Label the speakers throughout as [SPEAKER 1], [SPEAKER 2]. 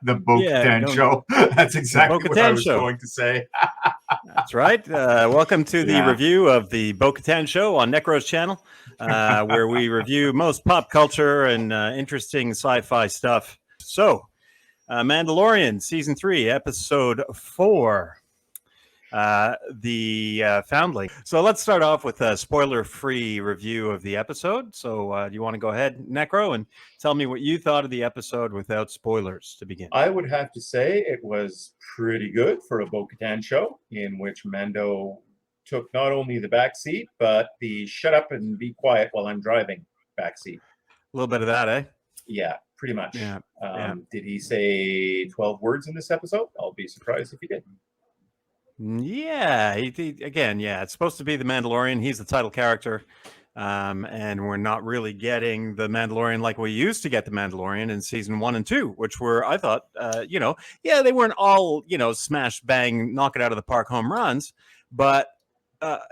[SPEAKER 1] The Bo-Katan
[SPEAKER 2] don't-
[SPEAKER 1] show. That's exactly what I
[SPEAKER 2] Bo-Katan
[SPEAKER 1] was
[SPEAKER 2] show.
[SPEAKER 1] going to say.
[SPEAKER 2] That's right. Welcome to the
[SPEAKER 1] Yeah.
[SPEAKER 2] review of the Bo-Katan show on Necro's channel, where we review most pop culture and interesting sci-fi stuff. So, Mandalorian season 3, episode 4. The Foundling. So let's start off with a spoiler-free review of the episode. So do you want to go ahead, Necro, and tell me what you thought of the episode without spoilers to begin?
[SPEAKER 1] I would have to say it was pretty good for a Bo-Katan show, in which Mando took not only the back seat, but the shut up and be quiet while I'm driving back seat.
[SPEAKER 2] A little bit of that, eh?
[SPEAKER 1] Yeah, pretty much.
[SPEAKER 2] Yeah.
[SPEAKER 1] Did he say 12 words in this episode? I'll be surprised if he did.
[SPEAKER 2] Yeah, again, it's supposed to be the Mandalorian. He's the title character, and we're not really getting the Mandalorian like we used to get the Mandalorian in season 1 and 2, which were, I thought, they weren't all, smash bang, knock it out of the park home runs, but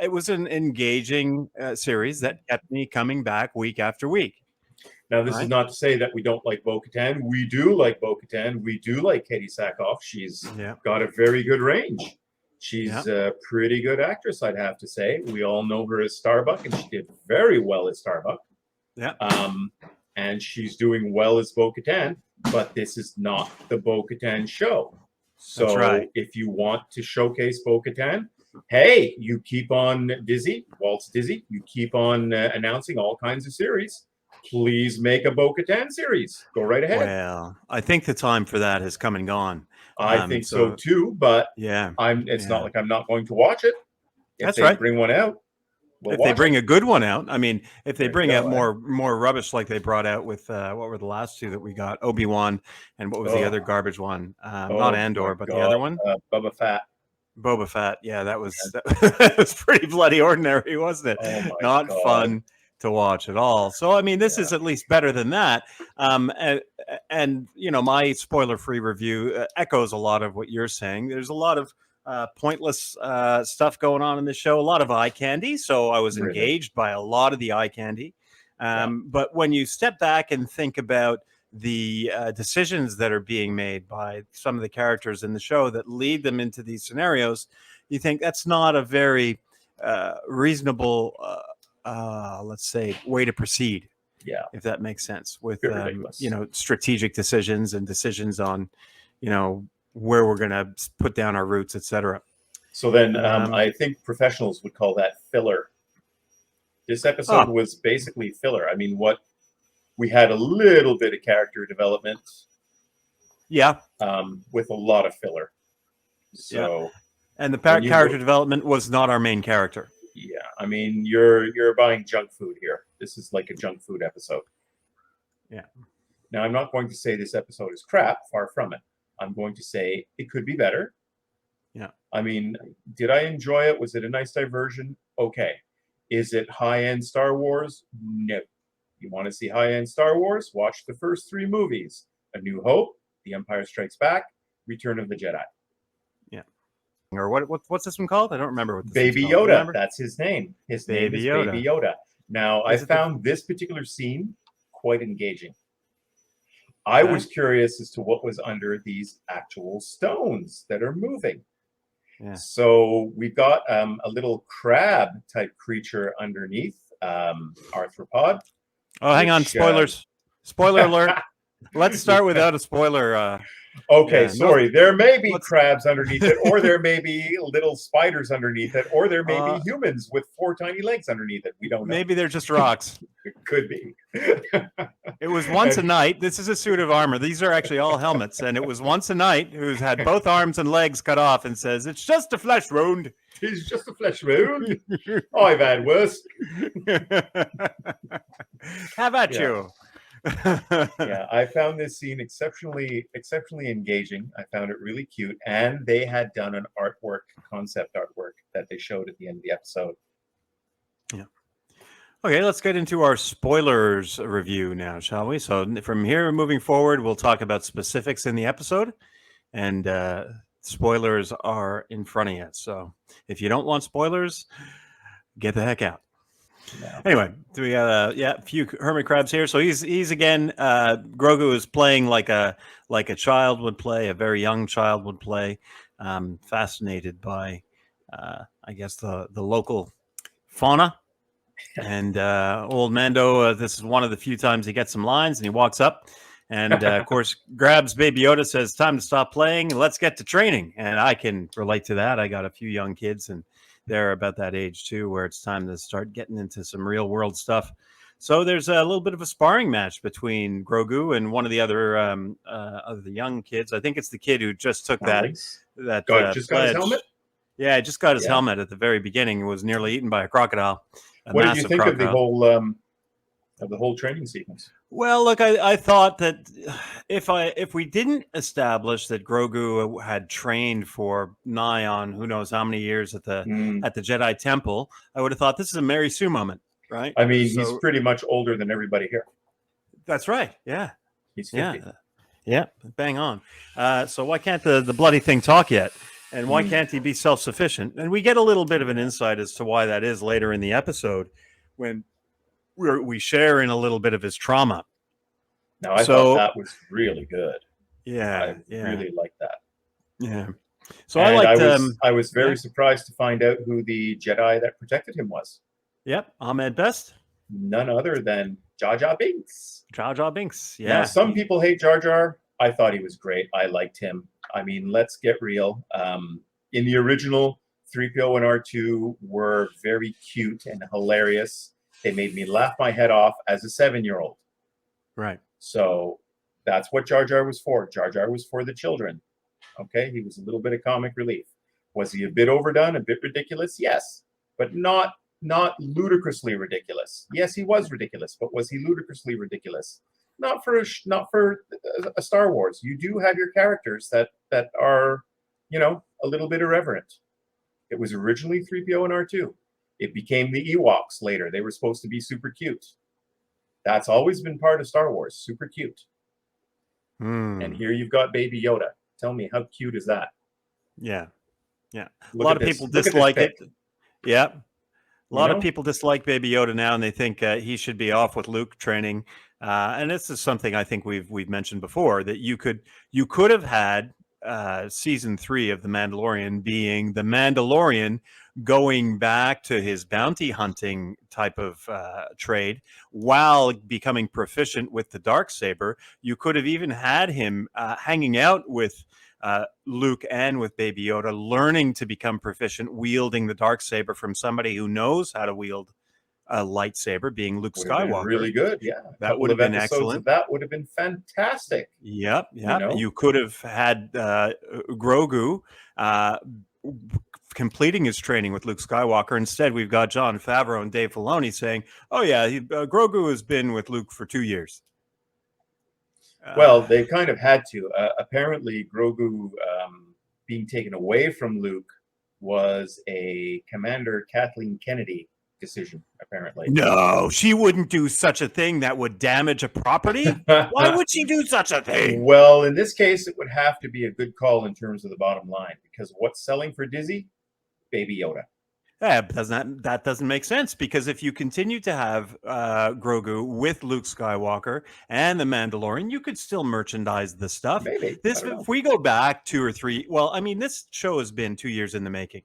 [SPEAKER 2] it was an engaging series that kept me coming back week after week.
[SPEAKER 1] Now, this is not to say that we don't like Bo-Katan. We do like Bo-Katan. We do like Katie Sackhoff. She's got a very good range. She's a pretty good actress, I'd have to say. We all know her as Starbuck, and she did very well as Starbuck.
[SPEAKER 2] Yeah.
[SPEAKER 1] And she's doing well as Bo-Katan, but this is not the Bo-Katan show. So if you want to showcase Bo-Katan, hey, you keep on Walt's Disney, you keep on announcing all kinds of series. Please make a Bo-Katan series. Go right ahead.
[SPEAKER 2] Well, I think the time for that has come and gone.
[SPEAKER 1] I think so too, but it's not like I'm not going to watch it. If they bring one out,
[SPEAKER 2] if they bring a good one out, I mean, if they bring out more rubbish like they brought out with what were the last two that we got? Obi-Wan, and what was the other garbage one? Not Andor, but the other one,
[SPEAKER 1] Boba Fett.
[SPEAKER 2] Boba Fett. Yeah, that was pretty bloody ordinary, wasn't it? Not fun to watch at all. So I mean, this is at least better than that. And my spoiler-free review echoes a lot of what you're saying. There's a lot of pointless stuff going on in the show, a lot of eye candy. So I was engaged by a lot of the eye candy. But when you step back and think about the decisions that are being made by some of the characters in the show that lead them into these scenarios, you think that's not a very reasonable let's say, way to proceed.
[SPEAKER 1] Yeah,
[SPEAKER 2] if that makes sense, with strategic decisions and decisions on, where we're going to put down our roots, etc.
[SPEAKER 1] So then, I think professionals would call that filler. This episode was basically filler. I mean, we had a little bit of character development.
[SPEAKER 2] Yeah.
[SPEAKER 1] With a lot of filler. So,
[SPEAKER 2] and the character development was not our main character.
[SPEAKER 1] Yeah, I mean, you're buying junk food here. This is like a junk food episode.
[SPEAKER 2] Yeah.
[SPEAKER 1] Now, I'm not going to say this episode is crap. Far from it. I'm going to say it could be better.
[SPEAKER 2] Yeah.
[SPEAKER 1] I mean, did I enjoy it? Was it a nice diversion? Okay. Is it high-end Star Wars? No. You want to see high-end Star Wars? Watch the first 3 movies. A New Hope, The Empire Strikes Back, Return of the Jedi.
[SPEAKER 2] Or what's this one called? I don't remember what this
[SPEAKER 1] Baby Yoda. That's his name. His name is Baby Yoda. Now, I found this particular scene quite engaging. I was curious as to what was under these actual stones that are moving.
[SPEAKER 2] Yeah.
[SPEAKER 1] So we've got a little crab type creature underneath, arthropod.
[SPEAKER 2] Oh, hang on. Spoilers. Spoiler alert. Let's start without a spoiler.
[SPEAKER 1] Okay, sorry. There may be crabs underneath it, or there may be little spiders underneath it, or there may be humans with 4 tiny legs underneath it. We don't know.
[SPEAKER 2] Maybe they're just rocks.
[SPEAKER 1] It could be.
[SPEAKER 2] It was once a knight. This is a suit of armor. These are actually all helmets. And it was once a knight who's had both arms and legs cut off and says, "It's just a flesh wound."
[SPEAKER 1] It's just a flesh wound. I've had worse.
[SPEAKER 2] How about you?
[SPEAKER 1] Yeah, I found this scene exceptionally engaging. I found it really cute, and they had done an concept artwork that they showed at the end of the episode.
[SPEAKER 2] Yeah. Okay, let's get into our spoilers review now, shall we? So from here moving forward, we'll talk about specifics in the episode, and spoilers are in front of you. So if you don't want spoilers, get the heck out.
[SPEAKER 1] No.
[SPEAKER 2] Anyway, we got a few hermit crabs here. So he's again. Grogu is playing like a child would play, a very young child would play. Fascinated by, I guess the local fauna. And old Mando, this is one of the few times he gets some lines, and he walks up, and of course grabs Baby Yoda, says, "Time to stop playing and let's get to training." And I can relate to that. I got a few young kids, and they're about that age too, where it's time to start getting into some real world stuff. So there's a little bit of a sparring match between Grogu and one of the other of the young kids. I think it's the kid who just took
[SPEAKER 1] Foundlings.
[SPEAKER 2] that
[SPEAKER 1] Just got
[SPEAKER 2] pledge.
[SPEAKER 1] his helmet.
[SPEAKER 2] Yeah, just got his helmet at the very beginning. Was nearly eaten by a crocodile.
[SPEAKER 1] What did you think of the whole training sequence?
[SPEAKER 2] Well, look, I thought that if we didn't establish that Grogu had trained for nigh on who knows how many years at the Jedi Temple, I would have thought this is a Mary Sue moment, right?
[SPEAKER 1] I mean, he's pretty much older than everybody here.
[SPEAKER 2] That's right. Yeah,
[SPEAKER 1] he's 50.
[SPEAKER 2] Yeah, bang on. So why can't the bloody thing talk yet? And why can't he be self-sufficient? And we get a little bit of an insight as to why that is later in the episode when we share in a little bit of his trauma.
[SPEAKER 1] Now, I thought that was really good.
[SPEAKER 2] Yeah,
[SPEAKER 1] I really liked that.
[SPEAKER 2] Yeah. So I
[SPEAKER 1] was very surprised to find out who the Jedi that protected him was.
[SPEAKER 2] Yep, Ahmed Best.
[SPEAKER 1] None other than Jar Jar Binks.
[SPEAKER 2] Jar Jar Binks, yeah.
[SPEAKER 1] Now, some people hate Jar Jar. I thought he was great. I liked him. I mean, let's get real. In the original, 3PO and R2 were very cute and hilarious. They made me laugh my head off as a 7-year-old.
[SPEAKER 2] Right.
[SPEAKER 1] So that's what Jar Jar was for. Jar Jar was for the children. Okay, he was a little bit of comic relief. Was he a bit overdone, a bit ridiculous? Yes, but not ludicrously ridiculous. Yes, he was ridiculous, but was he ludicrously ridiculous? Not for a Star Wars. You do have your characters that are, a little bit irreverent. It was originally 3PO and R2. It became the Ewoks later. They were supposed to be super cute. That's always been part of Star Wars, super cute. And here you've got Baby Yoda. Tell me, how cute is that?
[SPEAKER 2] Yeah. A lot of people dislike it. Yeah. A lot of people dislike Baby Yoda now, and they think he should be off with Luke training. And this is something I think we've mentioned before, that you could have had season 3 of The Mandalorian being the Mandalorian going back to his bounty hunting type of trade while becoming proficient with the Darksaber. You could have even had him hanging out with Luke and with Baby Yoda, learning to become proficient wielding the Darksaber from somebody who knows how to wield a lightsaber, being Luke Skywalker.
[SPEAKER 1] Really good, yeah.
[SPEAKER 2] That would have been excellent.
[SPEAKER 1] That would have been fantastic.
[SPEAKER 2] Yep. You could have had Grogu completing his training with Luke Skywalker. Instead, we've got Jon Favreau and Dave Filoni saying, "Oh yeah, Grogu has been with Luke for 2 years."
[SPEAKER 1] Well, they kind of had to. Apparently, Grogu being taken away from Luke was a Commander Kathleen Kennedy decision, apparently.
[SPEAKER 2] No, she wouldn't do such a thing that would damage a property. Why would she do such a thing?
[SPEAKER 1] Well, in this case, it would have to be a good call in terms of the bottom line, because what's selling for Disney? Baby Yoda.
[SPEAKER 2] Yeah, that doesn't make sense, because if you continue to have Grogu with Luke Skywalker and the Mandalorian, you could still merchandise the stuff.
[SPEAKER 1] Maybe.
[SPEAKER 2] If we go back 2 or 3, well, I mean, this show has been 2 years in the making.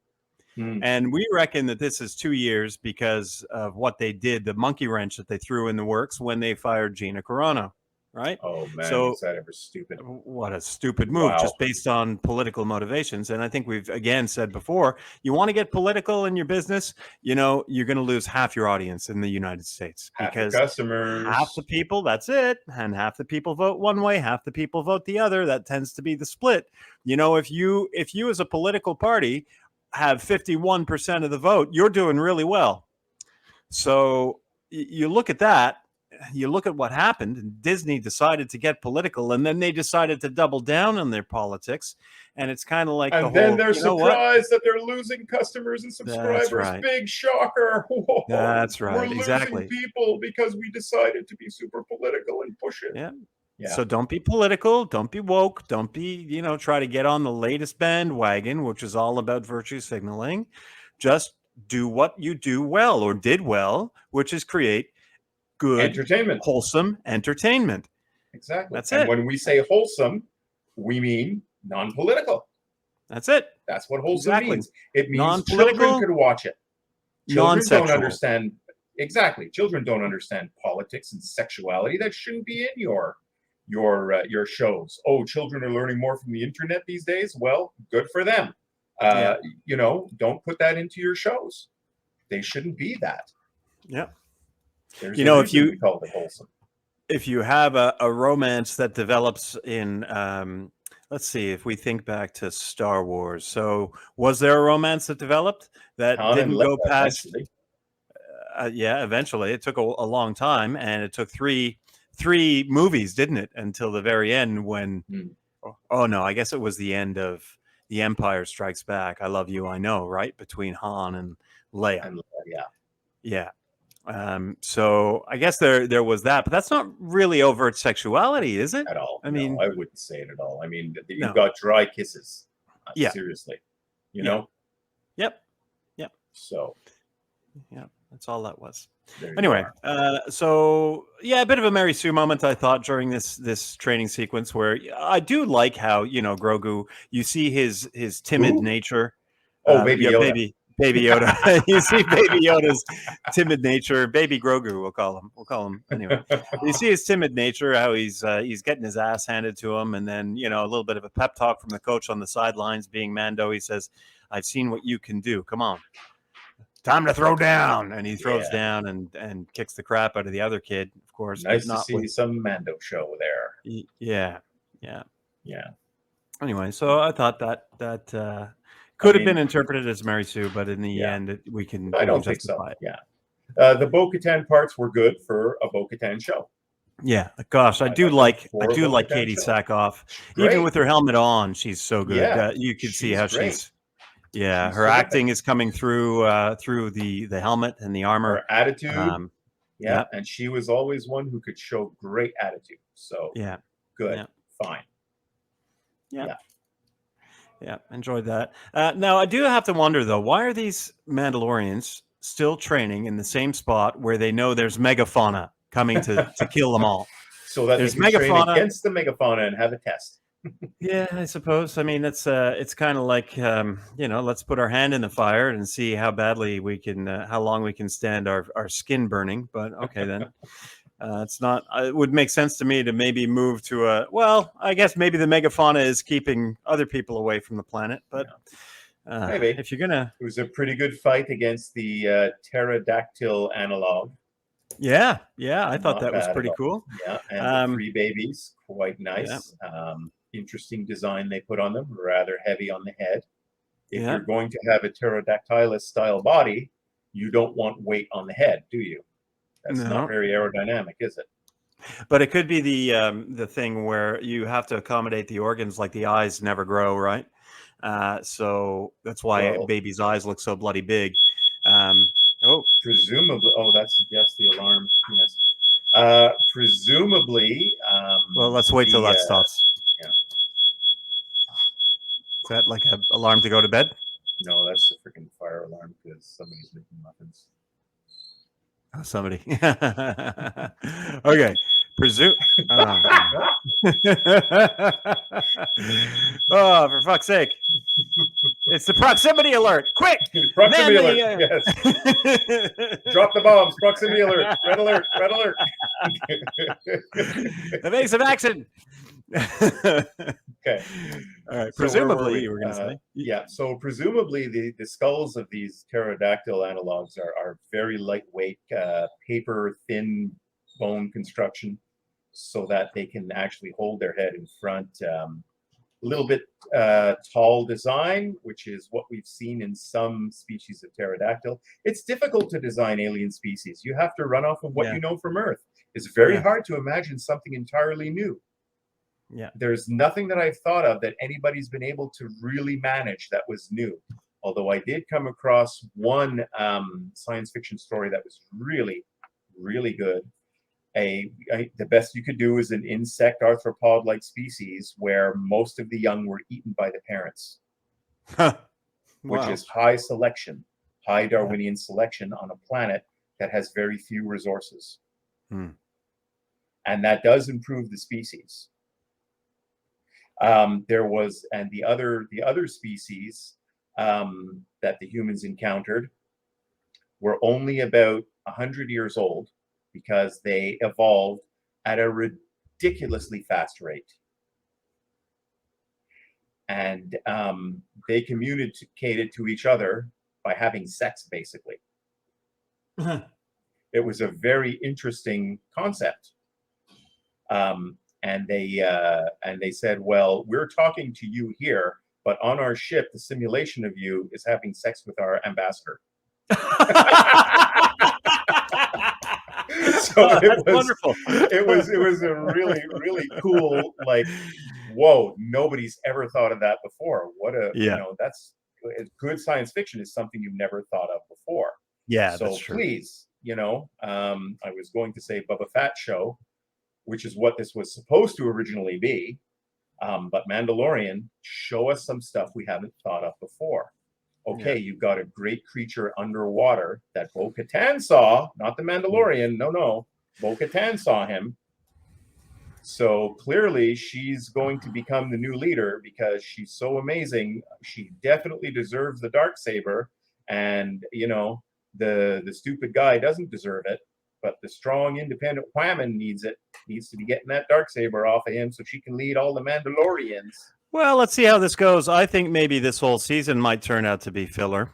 [SPEAKER 2] And we reckon that this is 2 years because of what they did, the monkey wrench that they threw in the works when they fired Gina Carano, right?
[SPEAKER 1] Oh, man,
[SPEAKER 2] so,
[SPEAKER 1] is that ever stupid?
[SPEAKER 2] What a stupid move, just based on political motivations. And I think we've, again, said before, you want to get political in your business, you're going to lose half your audience in the United States.
[SPEAKER 1] Because customers.
[SPEAKER 2] Half the people, that's it. And half the people vote one way, half the people vote the other. That tends to be the split. If you as a political party have 51% of the vote, you're doing really well. So you look at that, you look at what happened, and Disney decided to get political, and then they decided to double down on their politics. And it's kind of like,
[SPEAKER 1] and then they're surprised that they're losing customers and subscribers.
[SPEAKER 2] That's right.
[SPEAKER 1] Big shocker. Whoa.
[SPEAKER 2] That's right.
[SPEAKER 1] We're losing people because we decided to be super political and push it.
[SPEAKER 2] Yeah. So don't be political, don't be woke, don't be, try to get on the latest bandwagon, which is all about virtue signaling. Just do what you do well or did well, which is create good,
[SPEAKER 1] entertainment,
[SPEAKER 2] wholesome entertainment.
[SPEAKER 1] Exactly.
[SPEAKER 2] That's
[SPEAKER 1] and
[SPEAKER 2] it.
[SPEAKER 1] when we say wholesome, we mean non-political.
[SPEAKER 2] That's it.
[SPEAKER 1] That's what wholesome means. It means
[SPEAKER 2] non-political,
[SPEAKER 1] children could watch it. Children
[SPEAKER 2] non-sexual.
[SPEAKER 1] don't understand. Exactly. Children don't understand politics and sexuality. That shouldn't be in your shows. Oh, children are learning more from the internet these days. Well, good for them. You know, don't put that into your shows. They shouldn't be that.
[SPEAKER 2] Yeah.
[SPEAKER 1] There's
[SPEAKER 2] you know,
[SPEAKER 1] if you call it wholesome.
[SPEAKER 2] If you have a romance that develops in, let's see, if we think back to Star Wars. So was there a romance that developed that
[SPEAKER 1] Han
[SPEAKER 2] didn't go past?
[SPEAKER 1] Eventually.
[SPEAKER 2] Yeah, eventually. It took a long time, and it took three movies, didn't it? Until the very end when, oh no, I guess it was the end of The Empire Strikes Back. I Love You, I Know, right? Between Han and Leia. Yeah. So I guess there was that, but that's not really overt sexuality, is it?
[SPEAKER 1] At all.
[SPEAKER 2] I mean,
[SPEAKER 1] I wouldn't say it at all. I mean, you've got dry kisses. Seriously. You know?
[SPEAKER 2] Yep.
[SPEAKER 1] So.
[SPEAKER 2] Yeah, that's all that was. Anyway, so yeah, a bit of a Mary Sue moment, I thought, during this training sequence, where I do like how, you know, Grogu, you see his timid nature.
[SPEAKER 1] Oh, Baby Yoda.
[SPEAKER 2] Baby Yoda. You see Baby Yoda's timid nature. Baby Grogu, we'll call him anyway. You see his timid nature, how he's getting his ass handed to him, and then, you know, a little bit of a pep talk from the coach on the sidelines, being Mando. He says, "I've seen what you can do. Come on, time to throw down." And he throws down and kicks the crap out of the other kid, of course.
[SPEAKER 1] Nice to see some Mando show there.
[SPEAKER 2] Yeah. Anyway, so
[SPEAKER 1] Mm-hmm.
[SPEAKER 2] I thought that could have been interpreted as Mary Sue, but in the end, we can.
[SPEAKER 1] I don't think so. Yeah, the Bo-Katan parts were good for a Bo-Katan show.
[SPEAKER 2] Yeah, gosh, I do like Katie Sackhoff, even with her helmet on. She's so good.
[SPEAKER 1] Yeah,
[SPEAKER 2] you can see how she's. Yeah, her acting is coming through the helmet and the armor.
[SPEAKER 1] Her attitude. And she was always one who could show great attitude. So good, fine.
[SPEAKER 2] Yeah, enjoyed that. Now, I do have to wonder, though, why are these Mandalorians still training in the same spot where they know there's megafauna coming to kill them all?
[SPEAKER 1] So that there's megafauna against the megafauna and have a test.
[SPEAKER 2] Yeah, I suppose. I mean, it's kind of like, you know, let's put our hand in the fire and see how badly we can, how long we can stand our skin burning. But okay, then. It's not. It would make sense to me to maybe move to well, I guess maybe the megafauna is keeping other people away from the planet, but
[SPEAKER 1] maybe
[SPEAKER 2] if you're gonna,
[SPEAKER 1] it was a pretty good fight against the pterodactyl analog.
[SPEAKER 2] Yeah, I thought that was pretty cool.
[SPEAKER 1] Yeah, and the 3 babies, quite nice. Interesting design they put on them, rather heavy on the head. If you're going to have a pterodactylus style body, you don't want weight on the head, do you? That's not very aerodynamic, is it?
[SPEAKER 2] But it could be the thing where you have to accommodate the organs, like the eyes never grow, right? So that's why baby's eyes look so bloody big.
[SPEAKER 1] Presumably, that's the alarm. Yes. Presumably.
[SPEAKER 2] Well, let's wait till that stops.
[SPEAKER 1] Yeah.
[SPEAKER 2] Is that like an alarm to go to bed?
[SPEAKER 1] No, that's the freaking fire alarm because somebody's making muffins.
[SPEAKER 2] Oh, somebody. Okay. Oh, for fuck's sake. It's the proximity alert. Quick.
[SPEAKER 1] Proximity alert. Yes. Drop the bombs. Proximity alert. Red alert. Red alert.
[SPEAKER 2] Evasive action.
[SPEAKER 1] Okay.
[SPEAKER 2] All right. Presumably, you were going to say.
[SPEAKER 1] Yeah. So presumably the skulls of these pterodactyl analogs are very lightweight, paper thin bone construction, so that they can actually hold their head in front. A little bit tall design, which is what we've seen in some species of pterodactyl. It's difficult to design alien species. You have to run off of what you know from Earth. It's very hard to imagine something entirely new.
[SPEAKER 2] Yeah.
[SPEAKER 1] There's nothing that I've thought of that anybody's been able to really manage that was new. Although I did come across one science fiction story that was really, really good. The best you could do is an insect arthropod-like species where most of the young were eaten by the parents, which is high selection. high Darwinian selection on a planet that has very few resources. And that does improve the species. The other species that the humans encountered were only about 100 years old because they evolved at a ridiculously fast rate. And they communicated to each other by having sex, basically. It was a very interesting concept. And they said, well, we're talking to you here, but on our ship, the simulation of you is having sex with our ambassador. So
[SPEAKER 2] that's wonderful.
[SPEAKER 1] It was a really, really cool, like, whoa, nobody's ever thought of that before. What a, that's good science fiction is something you've never thought of before.
[SPEAKER 2] Yeah,
[SPEAKER 1] so
[SPEAKER 2] that's true.
[SPEAKER 1] Please, I was going to say Bubba Fett show, which is what this was supposed to originally be. But Mandalorian, show us some stuff we haven't thought of before. Okay, you've got a great creature underwater that Bo-Katan saw, not the Mandalorian. No. Bo-Katan saw him. So clearly she's going to become the new leader because she's so amazing. She definitely deserves the Darksaber. And, the stupid guy doesn't deserve it. But the strong, independent woman needs it. Needs to be getting that Darksaber off of him so she can lead all the Mandalorians.
[SPEAKER 2] Well, let's see how this goes. I think maybe this whole season might turn out to be filler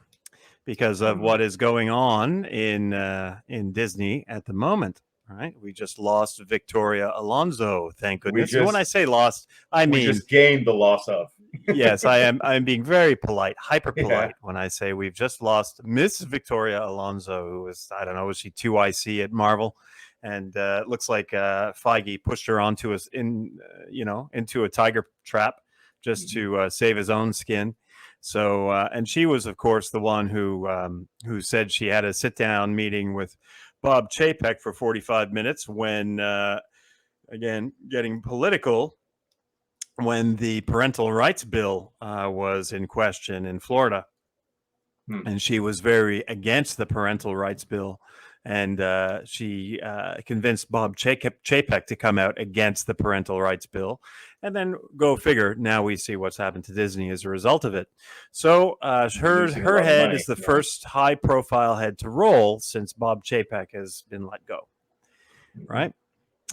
[SPEAKER 2] because of what is going on in Disney at the moment. All right, we just lost Victoria Alonso. Thank goodness. And when I say lost, I mean
[SPEAKER 1] we just gained the loss of.
[SPEAKER 2] Yes, I'm being very polite, hyper polite when I say we've just lost Miss Victoria Alonso, who was, I don't know, was she 2IC at Marvel? And it looks like Feige pushed her onto us into a tiger trap just to save his own skin. So, and she was, of course, the one who said she had a sit-down meeting with Bob Chapek for 45 minutes when, again, getting political, when the parental rights bill was in question in Florida. And she was very against the parental rights bill. And she convinced Bob Chapek to come out against the parental rights bill. And then go figure, now we see what's happened to Disney as a result of it. So her head is the first high-profile head to roll since Bob Chapek has been let go, right?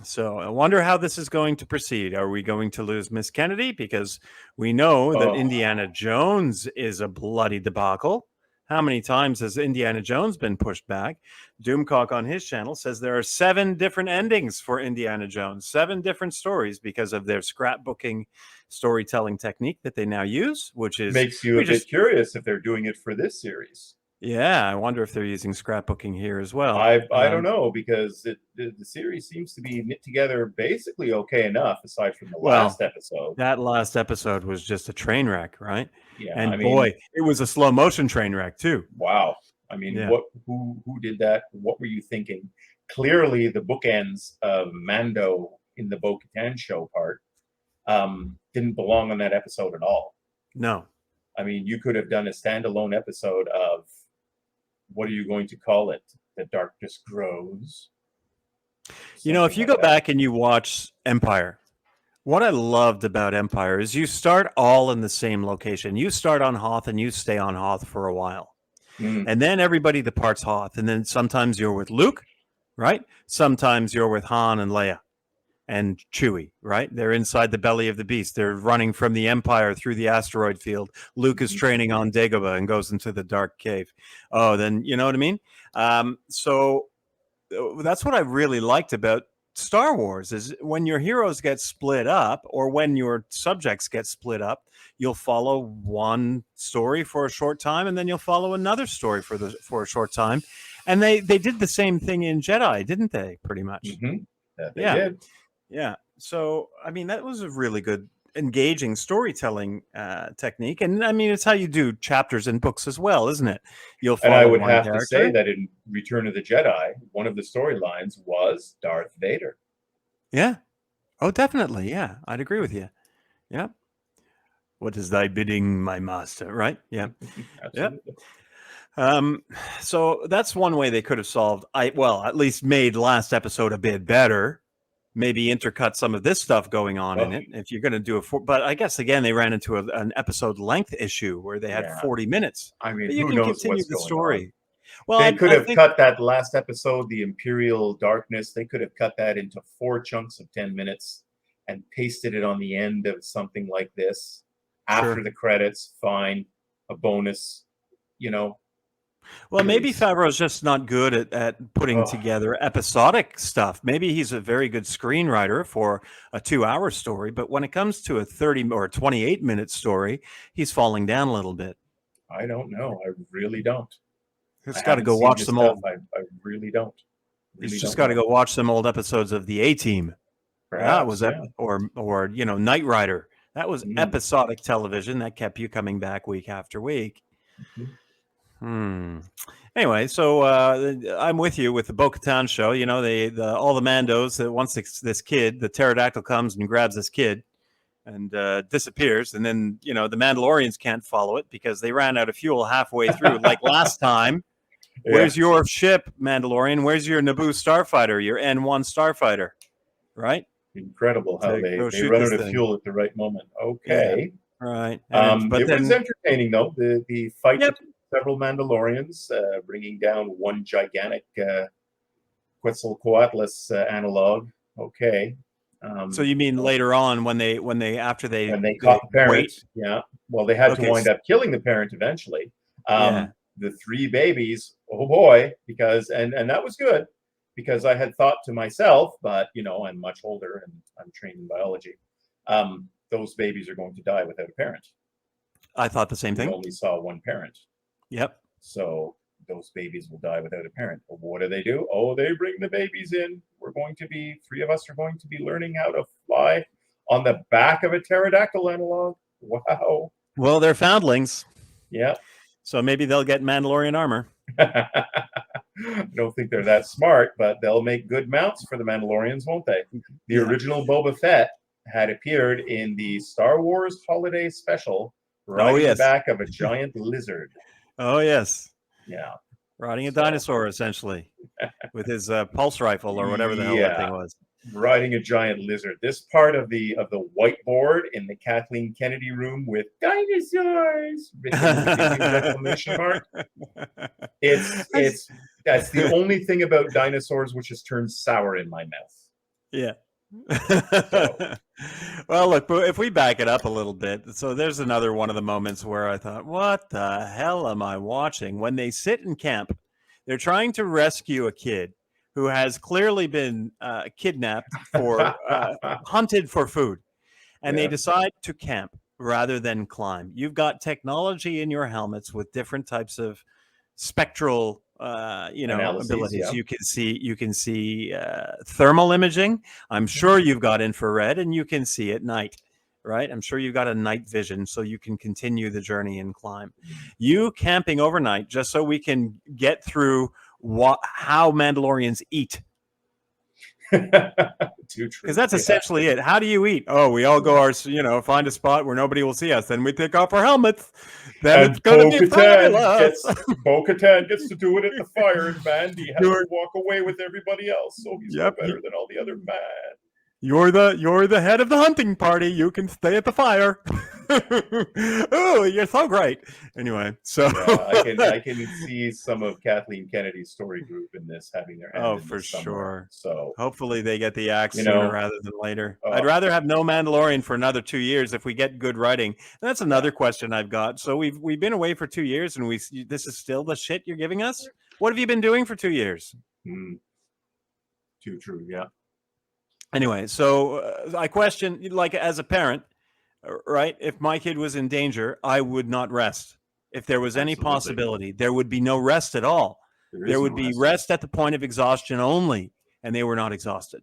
[SPEAKER 2] So I wonder how this is going to proceed. Are we going to lose Miss Kennedy? Because we know that Indiana Jones is a bloody debacle. How many times has Indiana Jones been pushed back? Doomcock on his channel says there are 7 different endings for Indiana Jones, 7 different stories because of their scrapbooking storytelling technique that they now use, which is
[SPEAKER 1] makes you a bit curious if they're doing it for this series.
[SPEAKER 2] Yeah, I wonder if they're using scrapbooking here as well.
[SPEAKER 1] I don't know, because the series seems to be knit together basically okay enough, aside from the last episode.
[SPEAKER 2] That last episode was just a train wreck, right?
[SPEAKER 1] Yeah,
[SPEAKER 2] and boy, it was a slow motion train wreck too.
[SPEAKER 1] Wow, I mean, who did that? What were you thinking? Clearly, the bookends of Mando in the Bo-Katan show part didn't belong on that episode at all.
[SPEAKER 2] No,
[SPEAKER 1] I mean, you could have done a standalone episode of, what are you going to call it? The Darkness Grows.
[SPEAKER 2] If you go back and you watch Empire, what I loved about Empire is you start all in the same location. You start on Hoth and you stay on Hoth for a while. And then everybody departs Hoth. And then sometimes you're with Luke, right? Sometimes you're with Han and Leia and Chewie, right? They're inside the belly of the beast. They're running from the Empire through the asteroid field. Luke is training on Dagobah and goes into the dark cave. Oh, then you know what I mean? So that's what I really liked about Star Wars is when your heroes get split up or when your subjects get split up, you'll follow one story for a short time and then you'll follow another story for a short time. And they did the same thing in Jedi, didn't they? Pretty much.
[SPEAKER 1] They did.
[SPEAKER 2] Yeah. So, I mean, that was a really good, engaging storytelling technique. And I mean, it's how you do chapters in books as well, isn't it? You'll follow
[SPEAKER 1] and I would
[SPEAKER 2] one
[SPEAKER 1] have
[SPEAKER 2] character.
[SPEAKER 1] to say that in Return of the Jedi, one of the storylines was Darth Vader.
[SPEAKER 2] Yeah. Oh, definitely. Yeah. I'd agree with you. Yeah. What is thy bidding, my master? Right? Yeah.
[SPEAKER 1] Absolutely.
[SPEAKER 2] So that's one way they could have solved. At least made last episode a bit better. Maybe intercut some of this stuff going on in it. If you're going to do but I guess again they ran into an episode length issue where they had 40 minutes.
[SPEAKER 1] I mean,
[SPEAKER 2] but you
[SPEAKER 1] who
[SPEAKER 2] can
[SPEAKER 1] knows
[SPEAKER 2] continue
[SPEAKER 1] what's
[SPEAKER 2] the
[SPEAKER 1] going
[SPEAKER 2] story.
[SPEAKER 1] on?
[SPEAKER 2] Well,
[SPEAKER 1] they could have cut that last episode, the Imperial Darkness. They could have cut that into 4 chunks of 10 minutes and pasted it on the end of something like this after the credits. Fine, a bonus, you know.
[SPEAKER 2] Well, maybe Favreau's just not good at putting together episodic stuff. Maybe he's a very good screenwriter for a 2-hour story, but when it comes to a 30 or 28-minute story, he's falling down a little bit.
[SPEAKER 1] I don't know. I really don't.
[SPEAKER 2] He's got to go watch some old.
[SPEAKER 1] I really don't.
[SPEAKER 2] He's just got to go watch some old episodes of the A-Team. That was or Knight Rider. That was episodic television that kept you coming back week after week. Anyway, so I'm with you with the Bo-Katan show. You know, all the Mandos that once this kid, the pterodactyl comes and grabs this kid and disappears, and then the Mandalorians can't follow it because they ran out of fuel halfway through, like last time. Where's your ship, Mandalorian? Where's your Naboo starfighter? Your N1 starfighter, right?
[SPEAKER 1] Incredible how they run out of fuel at the right moment. Okay,
[SPEAKER 2] right.
[SPEAKER 1] But it was entertaining though. The fight. Several Mandalorians, bringing down one gigantic Quetzalcoatlus analog. Okay.
[SPEAKER 2] So you mean later on when they caught
[SPEAKER 1] the parent? Yeah. Well, they had to wind up killing the parent eventually. The 3 babies. Oh boy, because and that was good because I had thought to myself, but I'm much older and I'm trained in biology. Those babies are going to die without a parent.
[SPEAKER 2] I thought the same thing.
[SPEAKER 1] We only saw one parent.
[SPEAKER 2] Yep.
[SPEAKER 1] So those babies will die without a parent. But what do? Oh, they bring the babies in. 3 of us are going to be learning how to fly on the back of a pterodactyl analog. Wow.
[SPEAKER 2] Well, they're foundlings.
[SPEAKER 1] Yeah.
[SPEAKER 2] So maybe they'll get Mandalorian armor.
[SPEAKER 1] I don't think they're that smart, but they'll make good mounts for the Mandalorians, won't they? The original Boba Fett had appeared in the Star Wars Holiday Special, riding the back of a giant lizard.
[SPEAKER 2] Oh, yes.
[SPEAKER 1] Yeah.
[SPEAKER 2] Riding a dinosaur, essentially, with his pulse rifle or whatever the hell that thing was.
[SPEAKER 1] Riding a giant lizard. This part of the whiteboard in the Kathleen Kennedy room with dinosaurs written with exclamation mark. That's the only thing about dinosaurs which has turned sour in my mouth.
[SPEAKER 2] Yeah. Well, look, if we back it up a little bit, so there's another one of the moments where I thought, what the hell am I watching? When they sit in camp, they're trying to rescue a kid who has clearly been kidnapped for hunted for food, and they decide to camp rather than climb. You've got technology in your helmets with different types of spectral abilities. You can see thermal imaging. I'm sure you've got infrared, and you can see at night, right? I'm sure you've got a night vision, so you can continue the journey and climb. You camping overnight just so we can get through how Mandalorians eat.
[SPEAKER 1] Too true.
[SPEAKER 2] Because that's essentially it. How do you eat? Oh, we all go find a spot where nobody will see us. Then we take off our helmets. Then it's going to be fabulous.
[SPEAKER 1] Bo-Katan gets to do it at the fire, and Mandy has to walk away with everybody else. So he's no better than all the other man.
[SPEAKER 2] You're the head of the hunting party. You can stay at the fire. Oh, you're so great. Anyway, so
[SPEAKER 1] I can see some of Kathleen Kennedy's story group in this having their hand in
[SPEAKER 2] for
[SPEAKER 1] this somewhere.
[SPEAKER 2] Sure.
[SPEAKER 1] So
[SPEAKER 2] hopefully they get the axe sooner rather than later. I'd rather have no Mandalorian for another 2 years if we get good writing. And that's another question I've got. So we've been away for 2 years, and this is still the shit you're giving us. What have you been doing for 2 years?
[SPEAKER 1] Too true. Yeah.
[SPEAKER 2] Anyway, so I question, like as a parent, right? If my kid was in danger, I would not rest. If there was any possibility, there would be no rest at all. There would be rest at the point of exhaustion only, and they were not exhausted,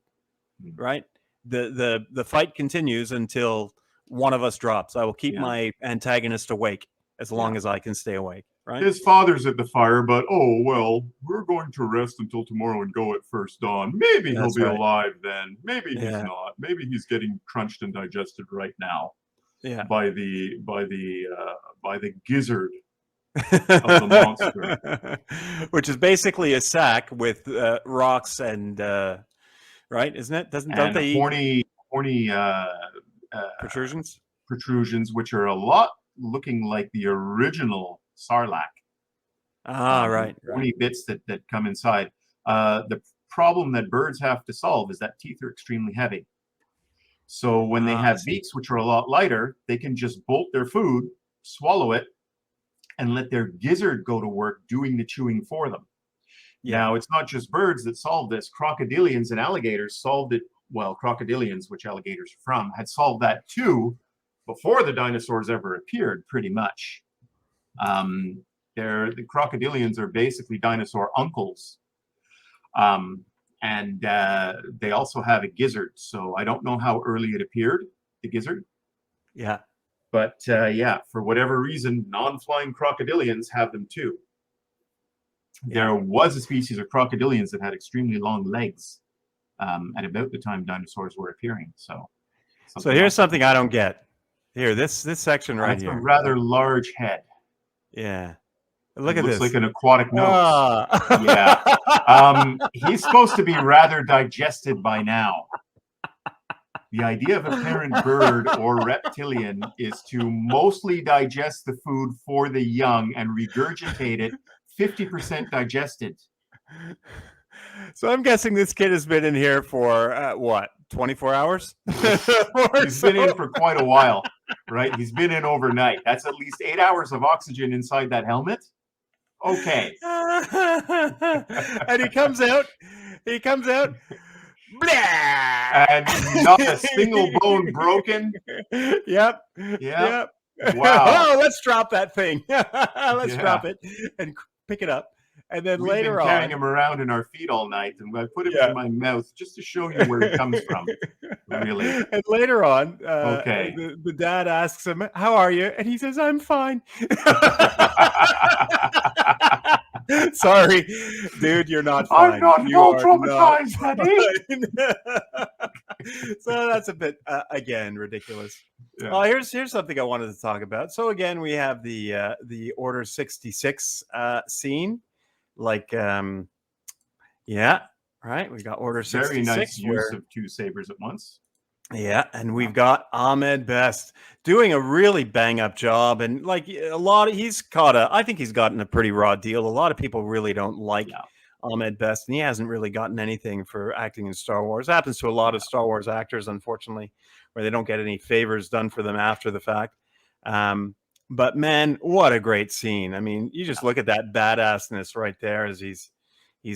[SPEAKER 2] right? The fight continues until one of us drops. I will keep my antagonist awake as long as I can stay awake. Right?
[SPEAKER 1] His father's at the fire, but we're going to rest until tomorrow and go at first dawn. Maybe he'll be alive then. Maybe he's not. Maybe he's getting crunched and digested right now.
[SPEAKER 2] Yeah.
[SPEAKER 1] By the gizzard of the monster.
[SPEAKER 2] Which is basically a sack with rocks and right, isn't it? Don't they eat
[SPEAKER 1] horny
[SPEAKER 2] protrusions?
[SPEAKER 1] Protrusions, which are a lot looking like the original Sarlacc.
[SPEAKER 2] Right.
[SPEAKER 1] Horny bits that come inside. The problem that birds have to solve is that teeth are extremely heavy. So when they have beaks, which are a lot lighter, they can just bolt their food, swallow it, and let their gizzard go to work doing the chewing for them. Yeah. Now, it's not just birds that solve this. Crocodilians and alligators solved it. Well, crocodilians, which alligators are from, had solved that too before the dinosaurs ever appeared, pretty much. The crocodilians are basically dinosaur uncles. And they also have a gizzard. So I don't know how early it appeared, the gizzard.
[SPEAKER 2] Yeah.
[SPEAKER 1] But yeah, for whatever reason, non-flying crocodilians have them too. Yeah. There was a species of crocodilians that had extremely long legs at about the time dinosaurs were appearing. So
[SPEAKER 2] here's something I don't get. Here, this section right here.
[SPEAKER 1] It's a rather large head.
[SPEAKER 2] Yeah. Look at this.
[SPEAKER 1] Looks like an aquatic nose. Yeah. He's supposed to be rather digested by now. The idea of a parent bird or reptilian is to mostly digest the food for the young and regurgitate it 50% digested.
[SPEAKER 2] So I'm guessing this kid has been in here for what, 24 hours?
[SPEAKER 1] He's been in for quite a while, right? He's been in overnight. That's at least 8 hours of oxygen inside that helmet. Okay.
[SPEAKER 2] And he comes out. Blah!
[SPEAKER 1] And not a single bone broken.
[SPEAKER 2] Yep.
[SPEAKER 1] Wow.
[SPEAKER 2] Oh, let's drop that thing. Let's drop it and pick it up. And then later on,
[SPEAKER 1] carrying him around in our feet all night, and I put him in my mouth just to show you where it comes from. Really.
[SPEAKER 2] And later on, the dad asks him, "How are you?" And he says, "I'm fine." Sorry, dude, you're not fine.
[SPEAKER 1] I'm not all traumatized, Daddy.
[SPEAKER 2] So that's a bit again ridiculous.
[SPEAKER 1] Yeah.
[SPEAKER 2] Here's something I wanted to talk about. So again, we have the Order 66 scene. Like, yeah, right. We got Order 66.
[SPEAKER 1] Very nice use of two sabers at once.
[SPEAKER 2] Yeah, and we've got Ahmed Best doing a really bang up job, and like I think he's gotten a pretty raw deal. A lot of people really don't like Ahmed Best, and he hasn't really gotten anything for acting in Star Wars. It happens to a lot of Star Wars actors, unfortunately, where they don't get any favors done for them after the fact. But man, what a great scene. I mean, you just look at that badassness right there as he's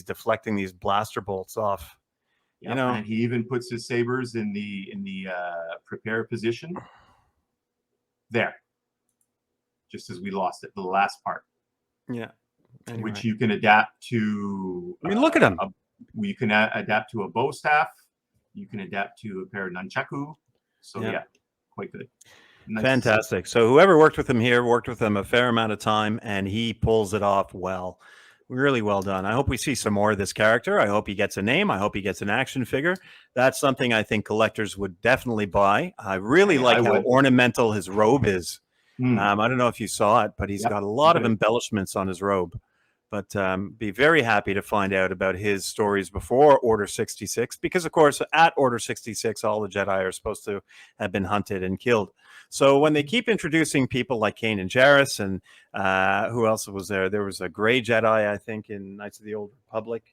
[SPEAKER 2] deflecting these blaster bolts off.
[SPEAKER 1] Yep. You know, and he even puts his sabers in the prepare position there, just as we lost it, the last part.
[SPEAKER 2] Yeah. Anyway.
[SPEAKER 1] Which you can adapt to.
[SPEAKER 2] I mean, look at him.
[SPEAKER 1] You can adapt to a bow staff. You can adapt to a pair of nunchaku. So yeah quite good. Nice.
[SPEAKER 2] Fantastic. So whoever worked with him here worked with him a fair amount of time, and he pulls it off well. Really well done. I hope we see some more of this character. I hope he gets a name. I hope he gets an action figure. That's something I think collectors would definitely buy. I really like how ornamental his robe is. I don't know if you saw it, but he's got a lot of embellishments on his robe. But be very happy to find out about his stories before Order 66, because, of course, at Order 66, all the Jedi are supposed to have been hunted and killed. So when they keep introducing people like Kanan Jarrus and who else was there? There was a gray Jedi, I think, in Knights of the Old Republic.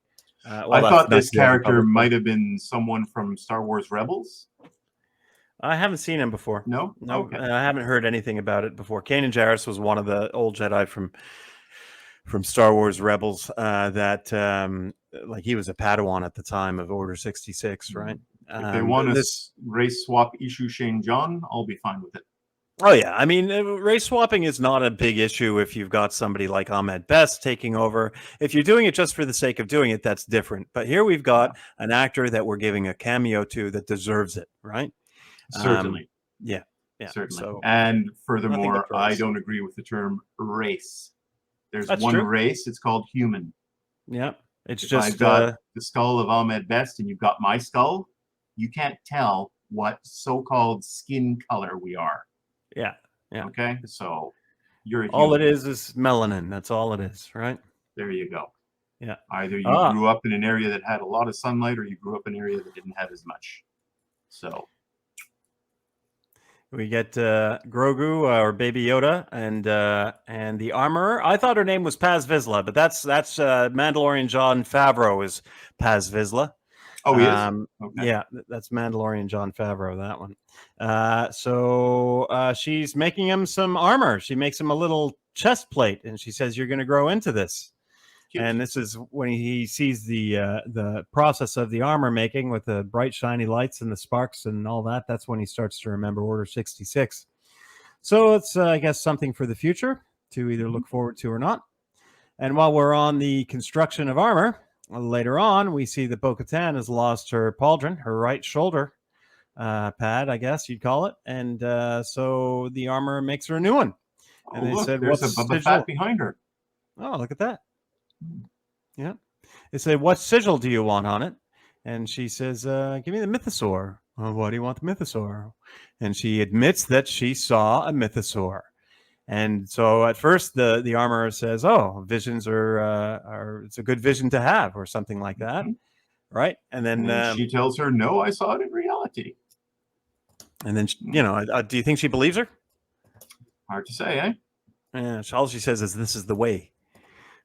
[SPEAKER 1] I thought this character might have been someone from Star Wars Rebels.
[SPEAKER 2] I haven't seen him before.
[SPEAKER 1] No?
[SPEAKER 2] Okay. I haven't heard anything about it before. Kanan Jarrus was one of the old Jedi from Star Wars Rebels that like he was a Padawan at the time of Order 66, right?
[SPEAKER 1] If they want to race swap Ishu Shane John, I'll be fine with it.
[SPEAKER 2] Oh yeah, I mean, race swapping is not a big issue if you've got somebody like Ahmed Best taking over. If you're doing it just for the sake of doing it, that's different. But here we've got an actor that we're giving a cameo to that deserves it, right?
[SPEAKER 1] Certainly.
[SPEAKER 2] Yeah,
[SPEAKER 1] certainly.
[SPEAKER 2] So,
[SPEAKER 1] and furthermore, I don't agree with the term race. There's one race. It's called human.
[SPEAKER 2] Yeah, it's
[SPEAKER 1] if
[SPEAKER 2] just
[SPEAKER 1] I've got the skull of Ahmed Best, and you've got my skull. You can't tell what so-called skin color we are.
[SPEAKER 2] Yeah.
[SPEAKER 1] Okay. So You're a
[SPEAKER 2] all
[SPEAKER 1] human.
[SPEAKER 2] it is melanin. That's all it is, right?
[SPEAKER 1] There you go.
[SPEAKER 2] Yeah.
[SPEAKER 1] Either you grew up in an area that had a lot of sunlight, or you grew up in an area that didn't have as much. So
[SPEAKER 2] we get Grogu or Baby Yoda and the armorer. I thought her name was Paz Vizsla, but that's Mandalorian Jon Favreau is Paz Vizsla.
[SPEAKER 1] Oh, he is? Okay.
[SPEAKER 2] Yeah, that's Mandalorian Jon Favreau, that one. So she's making him some armor. She makes him a little chest plate, and she says, "You're going to grow into this." Cute. And this is when he sees the process of the armor making with the bright, shiny lights and the sparks and all that. That's when he starts to remember Order 66. So it's, I guess, something for the future to either look forward to or not. And while we're on the construction of armor, later on, we see that Bo-Katan has lost her pauldron, her right shoulder pad, I guess you'd call it. And so the armor makes her a new one. And
[SPEAKER 1] they said, there's a Boba Fett behind her.
[SPEAKER 2] Oh, look at that. Yeah. They said, what sigil do you want on it? And she says, give me the mythosaur. Oh, why do you want the mythosaur? And she admits that she saw a mythosaur. And so at first the armorer says, oh, visions are it's a good vision to have, or something like that. Right. And then
[SPEAKER 1] she tells her, no, I saw it in reality.
[SPEAKER 2] And then, do you think she believes her?
[SPEAKER 1] Hard to say, eh?
[SPEAKER 2] Yeah. All she says is, this is the way.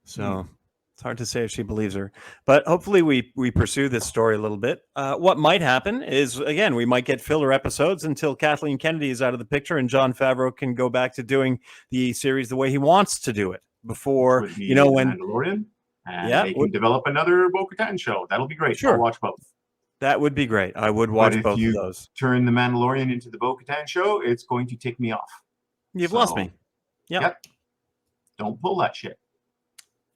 [SPEAKER 2] So it's hard to say if she believes her, but hopefully we pursue this story a little bit. What might happen is, again, we might get filler episodes until Kathleen Kennedy is out of the picture and Jon Favreau can go back to doing the series the way he wants to do it before, when
[SPEAKER 1] Mandalorian, and they can develop another Bo-Katan show. That'll be great. Sure. I'll watch both.
[SPEAKER 2] That would be great. I would watch both of those.
[SPEAKER 1] Turn the Mandalorian into the Bo-Katan show, it's going to tick me off.
[SPEAKER 2] You've lost me. Yep.
[SPEAKER 1] Don't pull that shit.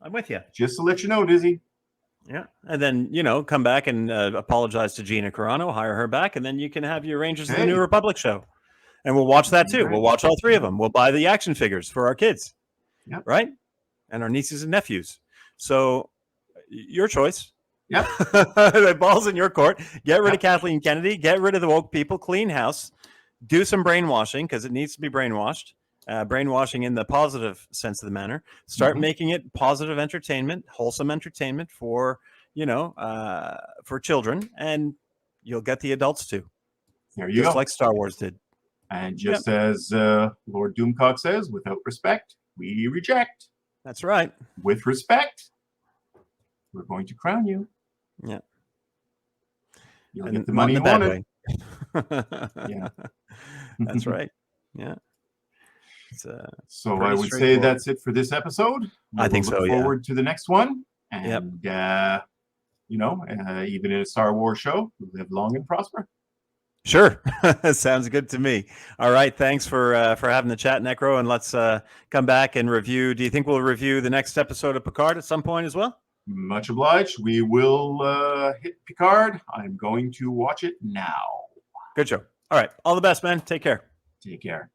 [SPEAKER 2] I'm with you.
[SPEAKER 1] Just to let you know, Dizzy.
[SPEAKER 2] Yeah. And then, come back and apologize to Gina Carano, hire her back, and then you can have your Rangers of the New Republic show. And we'll watch that too. We'll watch all three of them. We'll buy the action figures for our kids.
[SPEAKER 1] Yep.
[SPEAKER 2] Right? And our nieces and nephews. So your choice.
[SPEAKER 1] Yep.
[SPEAKER 2] The ball's in your court. Get rid of Kathleen Kennedy. Get rid of the woke people. Clean house. Do some brainwashing, because it needs to be brainwashed. Brainwashing in the positive sense of the manner. Start making it positive entertainment, wholesome entertainment for children, and you'll get the adults too.
[SPEAKER 1] There you go.
[SPEAKER 2] Just like Star Wars did.
[SPEAKER 1] And just as Lord Doomcock says, without respect, we reject.
[SPEAKER 2] That's right.
[SPEAKER 1] With respect, we're going to crown you.
[SPEAKER 2] Yeah.
[SPEAKER 1] You'll get the money you wanted. Yeah.
[SPEAKER 2] That's right. Yeah.
[SPEAKER 1] So I would say that's it for this episode.
[SPEAKER 2] I think so.
[SPEAKER 1] Look forward to the next one, and even in a Star Wars show, live long and prosper.
[SPEAKER 2] Sure, sounds good to me. All right, thanks for having the chat, Necro, and let's come back and review. Do you think we'll review the next episode of Picard at some point as well?
[SPEAKER 1] Much obliged. We will hit Picard. I'm going to watch it now.
[SPEAKER 2] Good show. All right, all the best, man. Take care.
[SPEAKER 1] Take care.